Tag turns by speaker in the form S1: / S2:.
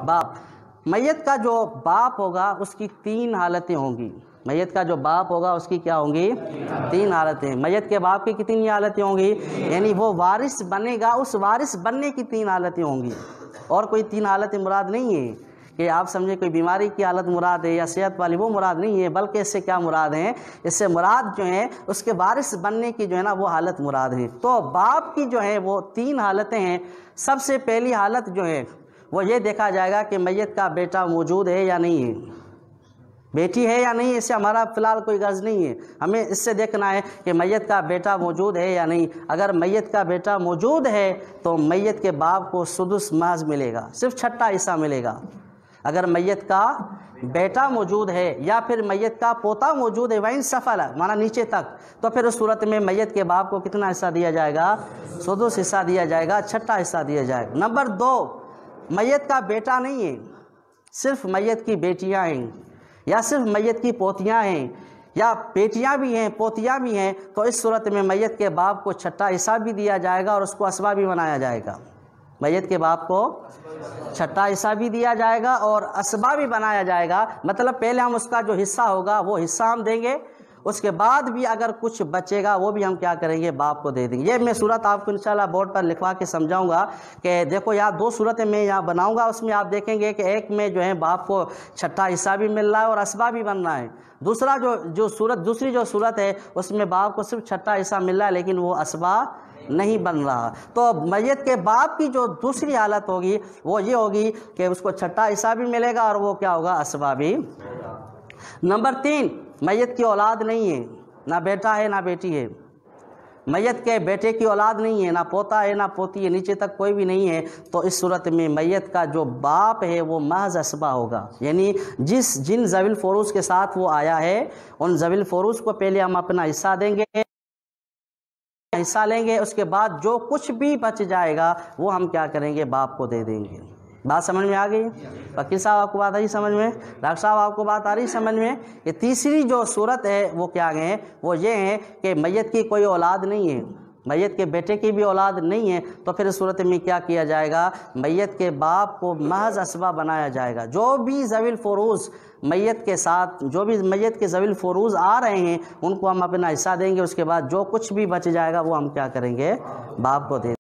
S1: باپ، میت کا جو باپ ہوگا اس کی تین حالتیں ہوں گی. میت کا جو باپ ہوگا اس کی کیا ہوں گی؟ تین حالتیں. میت کے باپ کی کتنی حالتیں ہوں گی؟ یعنی وہ وارث بنے گا، اس وارث بننے کی تین حالتیں ہوں گی. اور کوئی تین حالتیں مراد نہیں ہیں کہ آپ سمجھے کوئی بیماری کی حالت مراد ہے یا صحت والی، وہ مراد نہیں ہے، بلکہ اس سے کیا مراد ہیں؟ اس سے مراد جو ہے اس کے وارث بننے کی جو ہے نا وہ حالت مراد ہے. تو باپ کی جو ہے وہ تین حالتیں ہیں. سب سے پہلی حالت جو ہے وہ یہ دیکھا جائے گا کہ میت کا بیٹا موجود ہے یا نہیں ہے، بیٹی ہے یا نہیں. اس سے ہمارا فی الحال کوئی غرض نہیں ہے، ہمیں اس سے دیکھنا ہے کہ میت کا بیٹا موجود ہے یا نہیں. اگر میت کا بیٹا موجود ہے تو میت کے باپ کو سدس محض ملے گا، صرف چھٹا حصہ ملے گا. اگر میت کا بیٹا موجود ہے یا پھر میت کا پوتا موجود ہے، وَإِن سَفَلَ مانا نیچے تک، تو پھر اس صورت میں میت کے باپ کو کتنا حصہ دیا جائے گا؟ سدس حصہ دیا جائے گا، چھٹا حصہ دیا جائے گا. نمبر دو، میت کا بیٹا نہیں ہے، صرف میت کی بیٹیاں ہیں یا صرف میت کی پوتیاں ہیں یا بیٹیاں بھی ہیں پوتیاں بھی ہیں، تو اس صورت میں میت کے باپ کو چھٹا حصہ بھی دیا جائے گا اور اس کو اسبہ بھی بنایا جائے گا. میت کے باپ کو چھٹا حصہ بھی دیا جائے گا اور اسبہ بھی بنایا جائے گا. مطلب پہلے ہم اس کا جو حصہ ہوگا وہ حصہ ہم دیں گے، اس کے بعد بھی اگر کچھ بچے گا وہ بھی ہم کیا کریں گے؟ باپ کو دے دیں گے. یہ میں صورت آپ کو انشاءاللہ بورڈ پر لکھوا کے سمجھاؤں گا کہ دیکھو یہاں دو صورتیں میں یہاں بناؤں گا، اس میں آپ دیکھیں گے کہ ایک میں جو ہے باپ کو چھٹا حصہ بھی مل رہا ہے اور اسبہ بھی بن رہا ہے. دوسری جو صورت ہے اس میں باپ کو صرف چھٹا حصہ مل رہا ہے لیکن وہ اسبہ نہیں بن رہا. تو میت کے باپ کی جو دوسری حالت ہوگی وہ یہ ہوگی کہ اس کو چھٹا حصہ بھی ملے گا اور وہ کیا ہوگا؟ اسبہ بھی. نمبر تین، میت کی اولاد نہیں ہے، نہ بیٹا ہے نہ بیٹی ہے. میت کے بیٹے کی اولاد نہیں ہے، نہ پوتا ہے نہ پوتی ہے، نیچے تک کوئی بھی نہیں ہے. تو اس صورت میں میت کا جو باپ ہے وہ محض اسبہ ہوگا. یعنی جن ذوی الفروض کے ساتھ وہ آیا ہے ان ذوی الفروض کو پہلے ہم اپنا حصہ دیں گے، حصہ لیں گے، اس کے بعد جو کچھ بھی بچ جائے گا وہ ہم کیا کریں گے؟ باپ کو دے دیں گے. بات سمجھ میں آ گئی؟ وکیل صاحب آپ کو بات آ رہی سمجھ میں؟ ڈاکٹر صاحب آپ کو بات آ رہی سمجھ میں؟ کہ تیسری جو صورت ہے وہ کیا ہے؟ وہ یہ ہے کہ میت کی کوئی اولاد نہیں ہے، میت کے بیٹے کی بھی اولاد نہیں ہے. تو پھر اس صورت میں کیا کیا جائے گا؟ میت کے باپ کو محض اسبہ بنایا جائے گا. جو بھی ذوی الفروض میت کے ساتھ، جو بھی میت کے ذوی الفروض آ رہے ہیں ان کو ہم اپنا حصہ دیں گے، اس کے بعد جو کچھ بھی بچ جائے گا وہ ہم کیا کریں گے؟ باپ کو دیں گے.